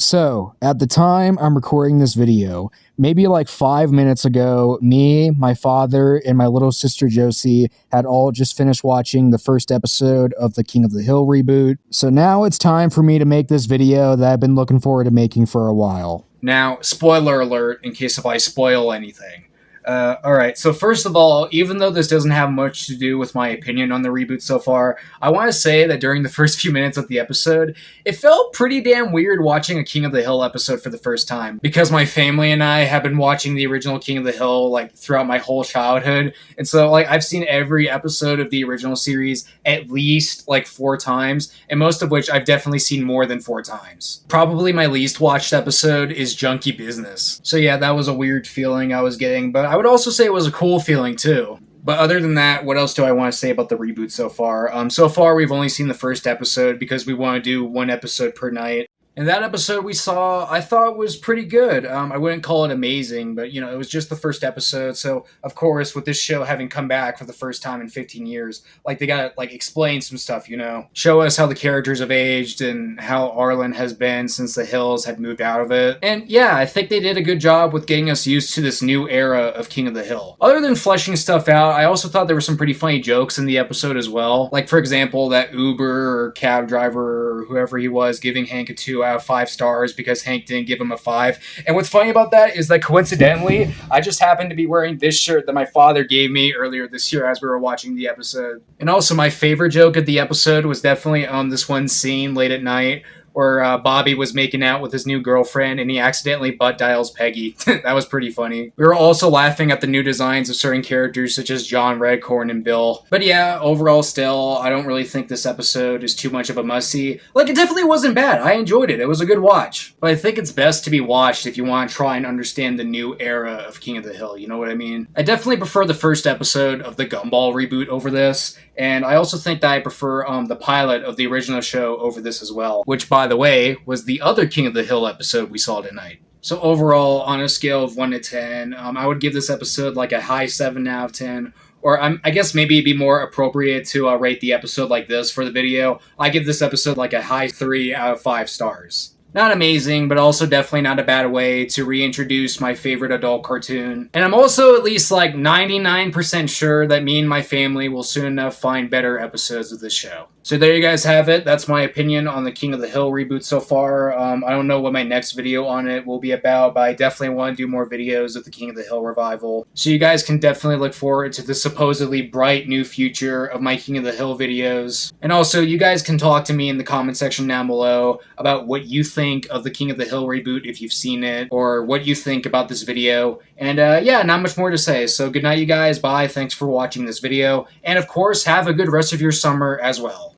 So, at the time I'm recording this video, maybe like 5 minutes ago, me, my father, and my little sister Josie had all just finished watching the first episode of the King of the Hill reboot. So now it's time for me to make this video that I've been looking forward to making for a while. Now, spoiler alert in case if I spoil anything. Alright, so first of all, even though this doesn't have much to do with my opinion on the reboot so far, I want to say that during the first few minutes of the episode, it felt pretty damn weird watching a King of the Hill episode for the first time, because my family and I have been watching the original King of the Hill, like, throughout my whole childhood, and so, like, I've seen every episode of the original series at least, like, 4 times, and most of which I've definitely seen more than 4 times. Probably my least watched episode is Junkie Business. So yeah, that was a weird feeling I was getting, but I would also say it was a cool feeling too. But other than that, what else do I want to say about the reboot so far? So far, we've only seen the first episode because we want to do 1 episode per night. And that episode we saw, I thought was pretty good. I wouldn't call it amazing, but, you know, it was just the first episode. So, of course, with this show having come back for the first time in 15 years, like, they gotta, like, explain some stuff, you know? Show us how the characters have aged and how Arlen has been since the Hills had moved out of it. And, yeah, I think they did a good job with getting us used to this new era of King of the Hill. Other than fleshing stuff out, I also thought there were some pretty funny jokes in the episode as well. Like, for example, that Uber or cab driver or whoever he was giving Hank a 2 out of 5 stars because Hank didn't give him a 5. And what's funny about that is that coincidentally, I just happened to be wearing this shirt that my father gave me earlier this year as we were watching the episode. And also my favorite joke of the episode was definitely this one scene late at night where Bobby was making out with his new girlfriend and he accidentally butt dials Peggy. That was pretty funny. We were also laughing at the new designs of certain characters such as John Redcorn and Bill. But yeah, overall still, I don't really think this episode is too much of a must-see. Like, it definitely wasn't bad. I enjoyed it. It was a good watch. But I think it's best to be watched if you want to try and understand the new era of King of the Hill, you know what I mean? I definitely prefer the first episode of the Gumball reboot over this, and I also think that I prefer the pilot of the original show over this as well, which, by the way, was the other King of the Hill episode we saw tonight. So overall, on a scale of 1 to 10, I would give this episode like a high 7 out of 10. Or I guess maybe it'd be more appropriate to rate the episode like this for the video. I give this episode like a high 3 out of 5 stars. Not amazing, but also definitely not a bad way to reintroduce my favorite adult cartoon. And I'm also at least like 99% sure that me and my family will soon enough find better episodes of this show. So there you guys have it. That's my opinion on the King of the Hill reboot so far. I don't know what my next video on it will be about, but I definitely want to do more videos of the King of the Hill revival. So you guys can definitely look forward to the supposedly bright new future of my King of the Hill videos. And also, you guys can talk to me in the comment section down below about what you think of the King of the Hill reboot if you've seen it, or what you think about this video. And yeah, not much more to say. So good night, you guys. Bye. Thanks for watching this video. And of course, have a good rest of your summer as well.